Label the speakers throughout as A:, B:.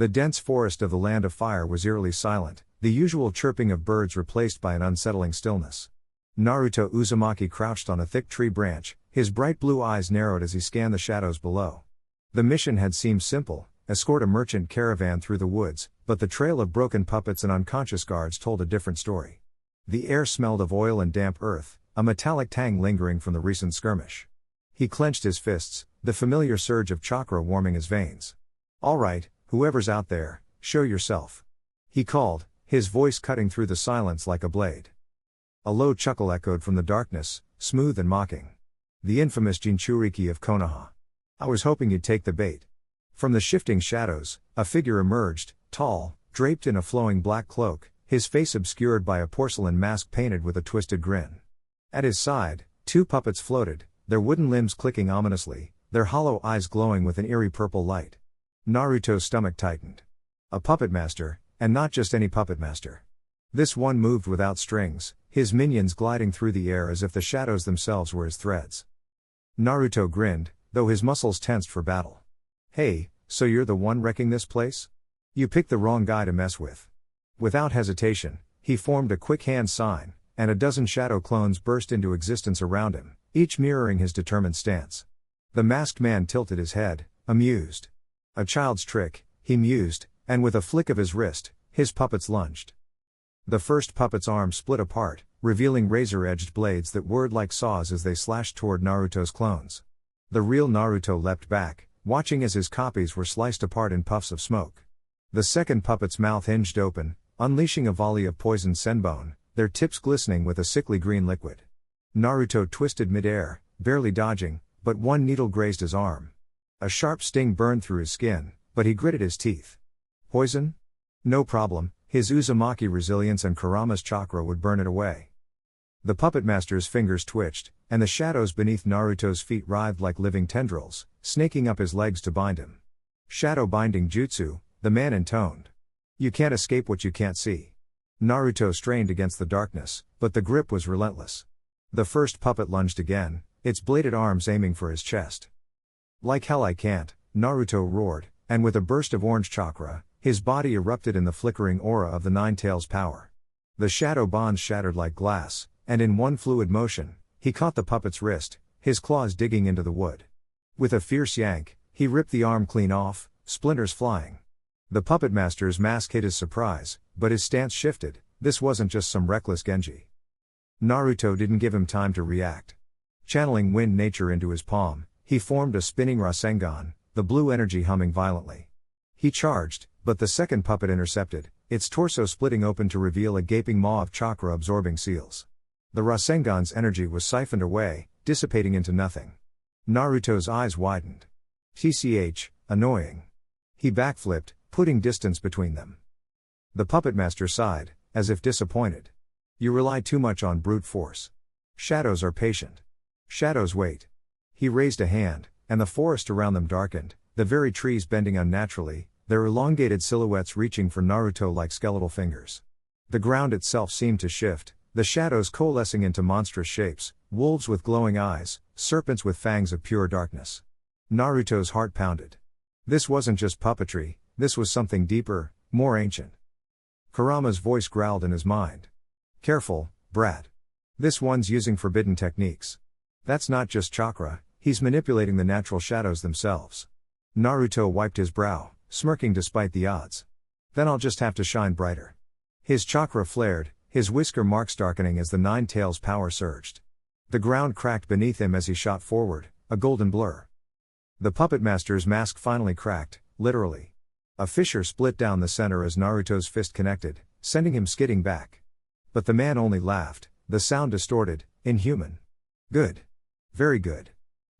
A: The dense forest of the Land of Fire was eerily silent, the usual chirping of birds replaced by an unsettling stillness. Naruto Uzumaki crouched on a thick tree branch, his bright blue eyes narrowed as he scanned the shadows below. The mission had seemed simple: escort a merchant caravan through the woods, but the trail of broken puppets and unconscious guards told a different story. The air smelled of oil and damp earth, a metallic tang lingering from the recent skirmish. He clenched his fists, the familiar surge of chakra warming his veins. "All right, whoever's out there, show yourself," he called, his voice cutting through the silence like a blade. A low chuckle echoed from the darkness, smooth and mocking. "The infamous Jinchuriki of Konoha. I was hoping you'd take the bait." From the shifting shadows, a figure emerged, tall, draped in a flowing black cloak, his face obscured by a porcelain mask painted with a twisted grin. At his side, two puppets floated, their wooden limbs clicking ominously, their hollow eyes glowing with an eerie purple light. Naruto's stomach tightened. A Puppetmaster, and not just any Puppetmaster. This one moved without strings, his minions gliding through the air as if the shadows themselves were his threads. Naruto grinned, though his muscles tensed for battle. "Hey, so you're the one wrecking this place? You picked the wrong guy to mess with." Without hesitation, he formed a quick hand sign, and a dozen shadow clones burst into existence around him, each mirroring his determined stance. The masked man tilted his head, amused. "A child's trick," he mused, and with a flick of his wrist, his puppets lunged. The first puppet's arm split apart, revealing razor-edged blades that whirred like saws as they slashed toward Naruto's clones. The real Naruto leapt back, watching as his copies were sliced apart in puffs of smoke. The second puppet's mouth hinged open, unleashing a volley of poisoned senbone, their tips glistening with a sickly green liquid. Naruto twisted mid-air, barely dodging, but one needle grazed his arm. A sharp sting burned through his skin, but he gritted his teeth. Poison? No problem, his Uzumaki resilience and Kurama's chakra would burn it away. The Puppetmaster's fingers twitched, and the shadows beneath Naruto's feet writhed like living tendrils, snaking up his legs to bind him. "Shadow binding jutsu," the man intoned. "You can't escape what you can't see." Naruto strained against the darkness, but the grip was relentless. The first puppet lunged again, its bladed arms aiming for his chest. "Like hell I can't," Naruto roared, and with a burst of orange chakra, his body erupted in the flickering aura of the Nine Tails' power. The shadow bonds shattered like glass, and in one fluid motion, he caught the puppet's wrist, his claws digging into the wood. With a fierce yank, he ripped the arm clean off, splinters flying. The Puppetmaster's mask hid his surprise, but his stance shifted. This wasn't just some reckless Genji. Naruto didn't give him time to react. Channeling wind nature into his palm, he formed a spinning Rasengan, the blue energy humming violently. He charged, but the second puppet intercepted, its torso splitting open to reveal a gaping maw of chakra-absorbing seals. The Rasengan's energy was siphoned away, dissipating into nothing. Naruto's eyes widened. TCH, annoying. He backflipped, putting distance between them. The Puppetmaster sighed, as if disappointed. "You rely too much on brute force. Shadows are patient. Shadows wait." He raised a hand, and the forest around them darkened, the very trees bending unnaturally, their elongated silhouettes reaching for Naruto like skeletal fingers. The ground itself seemed to shift, the shadows coalescing into monstrous shapes, wolves with glowing eyes, serpents with fangs of pure darkness. Naruto's heart pounded. This wasn't just puppetry, this was something deeper, more ancient. Kurama's voice growled in his mind. "Careful, brat. This one's using forbidden techniques. That's not just chakra, he's manipulating the natural shadows themselves." Naruto wiped his brow, smirking despite the odds. "Then I'll just have to shine brighter." His chakra flared, his whisker marks darkening as the Nine Tails' power surged. The ground cracked beneath him as he shot forward, a golden blur. The Puppetmaster's mask finally cracked, literally. A fissure split down the center as Naruto's fist connected, sending him skidding back. But the man only laughed, the sound distorted, inhuman. "Good. Very good.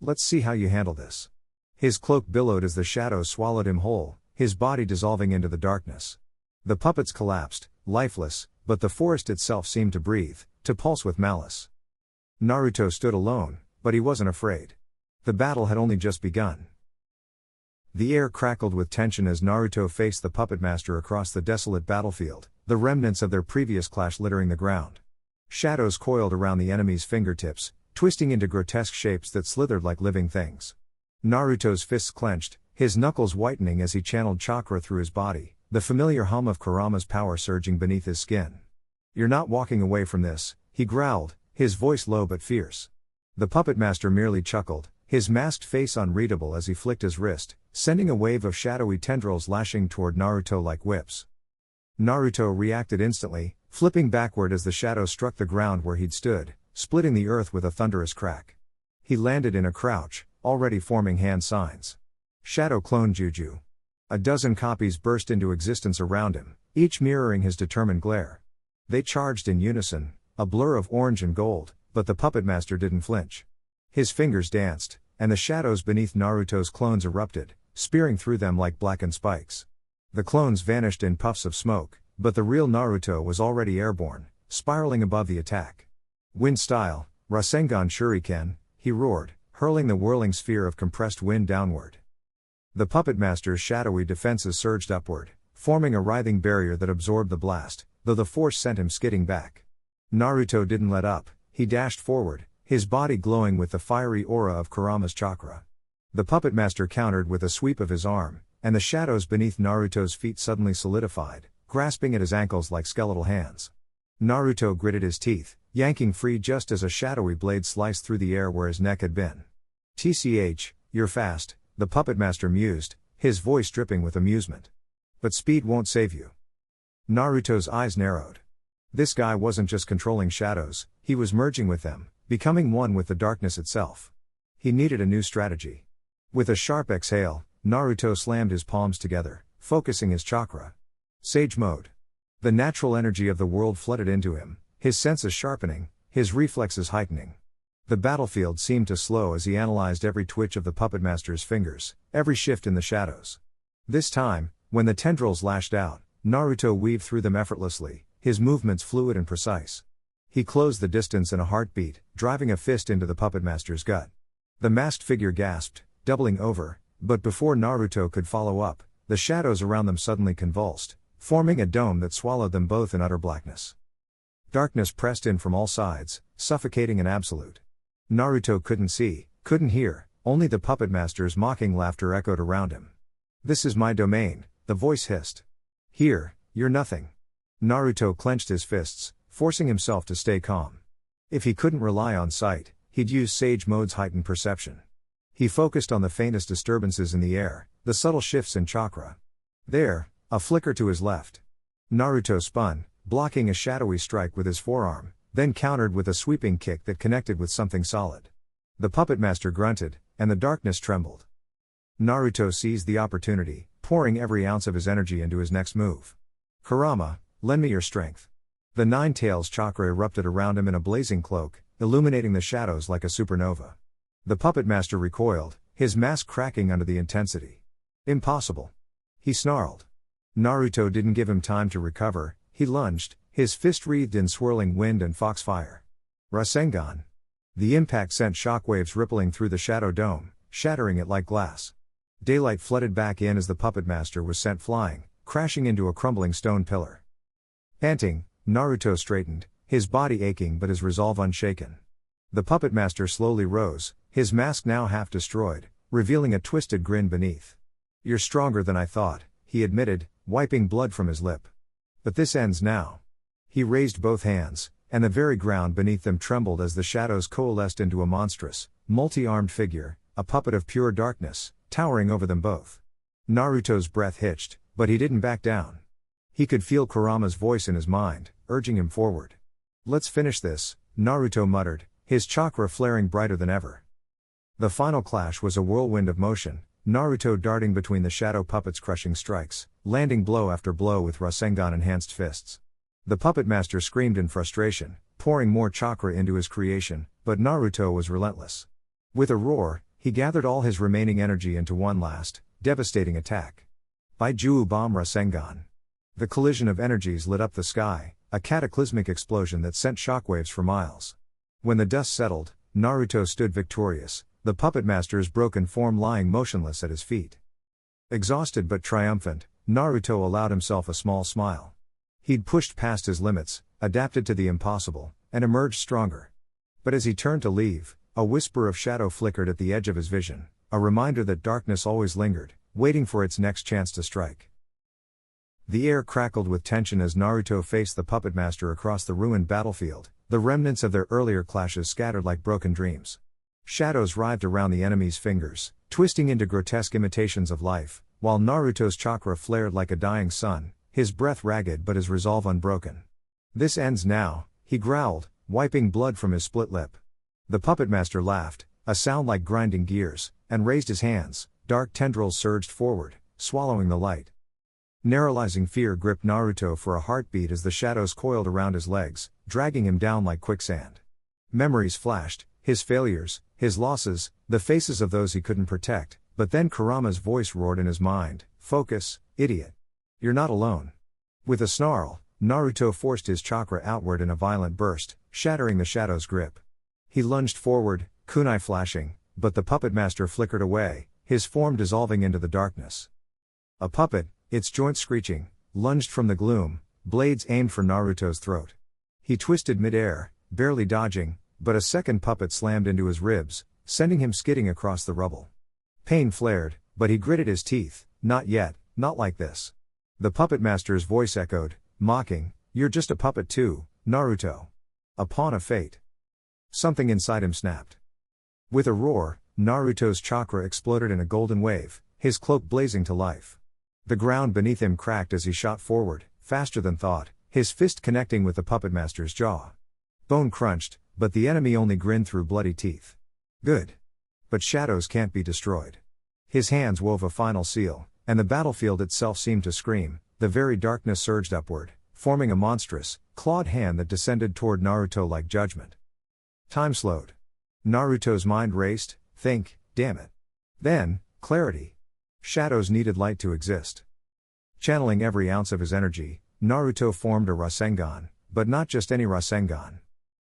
A: Let's see how you handle this." His cloak billowed as the shadows swallowed him whole, his body dissolving into the darkness. The puppets collapsed, lifeless, but the forest itself seemed to breathe, to pulse with malice. Naruto stood alone, but he wasn't afraid. The battle had only just begun. The air crackled with tension as Naruto faced the Puppetmaster across the desolate battlefield, the remnants of their previous clash littering the ground. Shadows coiled around the enemy's fingertips, twisting into grotesque shapes that slithered like living things. Naruto's fists clenched, his knuckles whitening as he channeled chakra through his body, the familiar hum of Kurama's power surging beneath his skin. "You're not walking away from this," he growled, his voice low but fierce. The Puppetmaster merely chuckled, his masked face unreadable as he flicked his wrist, sending a wave of shadowy tendrils lashing toward Naruto like whips. Naruto reacted instantly, flipping backward as the shadow struck the ground where he'd stood, splitting the earth with a thunderous crack. He landed in a crouch, already forming hand signs. Shadow clone Juju. A dozen copies burst into existence around him, each mirroring his determined glare. They charged in unison, a blur of orange and gold, but the Puppetmaster didn't flinch. His fingers danced, and the shadows beneath Naruto's clones erupted, spearing through them like blackened spikes. The clones vanished in puffs of smoke, but the real Naruto was already airborne, spiraling above the attack. "Wind style, Rasengan Shuriken," he roared, hurling the whirling sphere of compressed wind downward. The Puppetmaster's shadowy defenses surged upward, forming a writhing barrier that absorbed the blast, though the force sent him skidding back. Naruto didn't let up, he dashed forward, his body glowing with the fiery aura of Kurama's chakra. The Puppetmaster countered with a sweep of his arm, and the shadows beneath Naruto's feet suddenly solidified, grasping at his ankles like skeletal hands. Naruto gritted his teeth, yanking free just as a shadowy blade sliced through the air where his neck had been. "TCH, you're fast," the Puppetmaster mused, his voice dripping with amusement. "But speed won't save you." Naruto's eyes narrowed. This guy wasn't just controlling shadows, he was merging with them, becoming one with the darkness itself. He needed a new strategy. With a sharp exhale, Naruto slammed his palms together, focusing his chakra. Sage mode. The natural energy of the world flooded into him, his senses sharpening, his reflexes heightening. The battlefield seemed to slow as he analyzed every twitch of the Puppetmaster's fingers, every shift in the shadows. This time, when the tendrils lashed out, Naruto weaved through them effortlessly, his movements fluid and precise. He closed the distance in a heartbeat, driving a fist into the Puppetmaster's gut. The masked figure gasped, doubling over, but before Naruto could follow up, the shadows around them suddenly convulsed, forming a dome that swallowed them both in utter blackness. Darkness pressed in from all sides, suffocating and absolute. Naruto couldn't see, couldn't hear, only the Puppetmaster's mocking laughter echoed around him. "This is my domain," the voice hissed. "Here, you're nothing." Naruto clenched his fists, forcing himself to stay calm. If he couldn't rely on sight, he'd use Sage Mode's heightened perception. He focused on the faintest disturbances in the air, the subtle shifts in chakra. There, a flicker to his left. Naruto spun, blocking a shadowy strike with his forearm, then countered with a sweeping kick that connected with something solid. The Puppetmaster grunted, and the darkness trembled. Naruto seized the opportunity, pouring every ounce of his energy into his next move. "Kurama, lend me your strength." The Nine Tails chakra erupted around him in a blazing cloak, illuminating the shadows like a supernova. The Puppetmaster recoiled, his mask cracking under the intensity. "Impossible!" he snarled. Naruto didn't give him time to recover, he lunged, his fist wreathed in swirling wind and foxfire. Rasengan. The impact sent shockwaves rippling through the shadow dome, shattering it like glass. Daylight flooded back in as the Puppetmaster was sent flying, crashing into a crumbling stone pillar. Panting, Naruto straightened, his body aching but his resolve unshaken. The Puppetmaster slowly rose, his mask now half destroyed, revealing a twisted grin beneath. "You're stronger than I thought," he admitted, wiping blood from his lip. "But this ends now." He raised both hands, and the very ground beneath them trembled as the shadows coalesced into a monstrous, multi-armed figure, a puppet of pure darkness, towering over them both. Naruto's breath hitched, but he didn't back down. He could feel Kurama's voice in his mind, urging him forward. "Let's finish this," Naruto muttered, his chakra flaring brighter than ever. The final clash was a whirlwind of motion, Naruto darting between the shadow puppets' crushing strikes, landing blow after blow with Rasengan-enhanced fists. The Puppetmaster screamed in frustration, pouring more chakra into his creation, but Naruto was relentless. With a roar, he gathered all his remaining energy into one last, devastating attack. Baijuu Bomb Rasengan. The collision of energies lit up the sky, a cataclysmic explosion that sent shockwaves for miles. When the dust settled, Naruto stood victorious, the Puppetmaster's broken form lying motionless at his feet. Exhausted but triumphant, Naruto allowed himself a small smile. He'd pushed past his limits, adapted to the impossible, and emerged stronger. But as he turned to leave, a whisper of shadow flickered at the edge of his vision, a reminder that darkness always lingered, waiting for its next chance to strike. The air crackled with tension as Naruto faced the Puppetmaster across the ruined battlefield, the remnants of their earlier clashes scattered like broken dreams. Shadows writhed around the enemy's fingers, twisting into grotesque imitations of life, while Naruto's chakra flared like a dying sun, his breath ragged but his resolve unbroken. "This ends now," he growled, wiping blood from his split lip. The Puppetmaster laughed, a sound like grinding gears, and raised his hands. Dark tendrils surged forward, swallowing the light. Neuralizing fear gripped Naruto for a heartbeat as the shadows coiled around his legs, dragging him down like quicksand. Memories flashed, his failures, his losses, the faces of those he couldn't protect, but then Kurama's voice roared in his mind, "Focus, idiot. You're not alone." With a snarl, Naruto forced his chakra outward in a violent burst, shattering the shadow's grip. He lunged forward, kunai flashing, but the Puppetmaster flickered away, his form dissolving into the darkness. A puppet, its joints screeching, lunged from the gloom, blades aimed for Naruto's throat. He twisted mid-air, barely dodging, but a second puppet slammed into his ribs, sending him skidding across the rubble. Pain flared, but he gritted his teeth. "Not yet, not like this." The Puppetmaster's voice echoed, mocking, "You're just a puppet too, Naruto. A pawn of fate." Something inside him snapped. With a roar, Naruto's chakra exploded in a golden wave, his cloak blazing to life. The ground beneath him cracked as he shot forward, faster than thought, his fist connecting with the Puppetmaster's jaw. Bone crunched, but the enemy only grinned through bloody teeth. "Good. But shadows can't be destroyed." His hands wove a final seal, and the battlefield itself seemed to scream. The very darkness surged upward, forming a monstrous, clawed hand that descended toward Naruto like judgment. Time slowed. Naruto's mind raced. Think, damn it. Then, clarity. Shadows needed light to exist. Channeling every ounce of his energy, Naruto formed a Rasengan, but not just any Rasengan.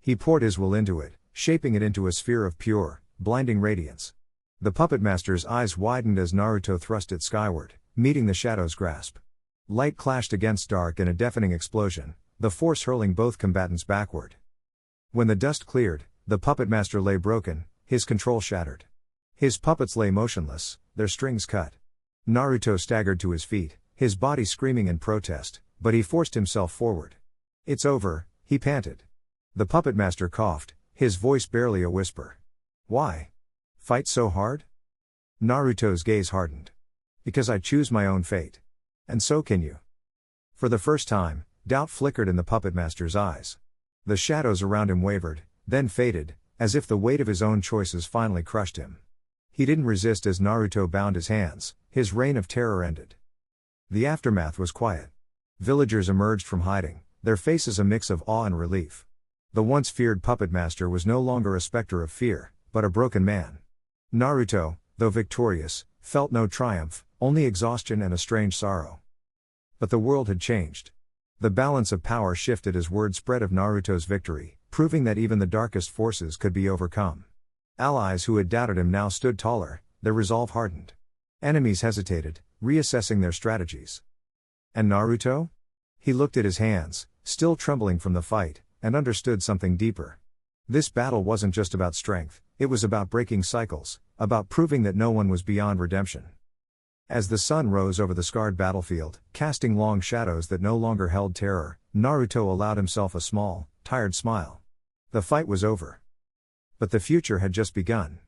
A: He poured his will into it, shaping it into a sphere of pure, blinding radiance. The Puppetmaster's eyes widened as Naruto thrust it skyward, meeting the shadow's grasp. Light clashed against dark in a deafening explosion, the force hurling both combatants backward. When the dust cleared, the Puppetmaster lay broken, his control shattered. His puppets lay motionless, their strings cut. Naruto staggered to his feet, his body screaming in protest, but he forced himself forward. "It's over," he panted. The Puppetmaster coughed, his voice barely a whisper. "Why? Fight so hard?" Naruto's gaze hardened. "Because I choose my own fate. And so can you." For the first time, doubt flickered in the Puppetmaster's eyes. The shadows around him wavered, then faded, as if the weight of his own choices finally crushed him. He didn't resist as Naruto bound his hands, his reign of terror ended. The aftermath was quiet. Villagers emerged from hiding, their faces a mix of awe and relief. The once feared Puppetmaster was no longer a specter of fear, but a broken man. Naruto, though victorious, felt no triumph, only exhaustion and a strange sorrow. But the world had changed. The balance of power shifted as word spread of Naruto's victory, proving that even the darkest forces could be overcome. Allies who had doubted him now stood taller, their resolve hardened. Enemies hesitated, reassessing their strategies. And Naruto? He looked at his hands, still trembling from the fight, and understood something deeper. This battle wasn't just about strength, it was about breaking cycles, about proving that no one was beyond redemption. As the sun rose over the scarred battlefield, casting long shadows that no longer held terror, Naruto allowed himself a small, tired smile. The fight was over. But the future had just begun.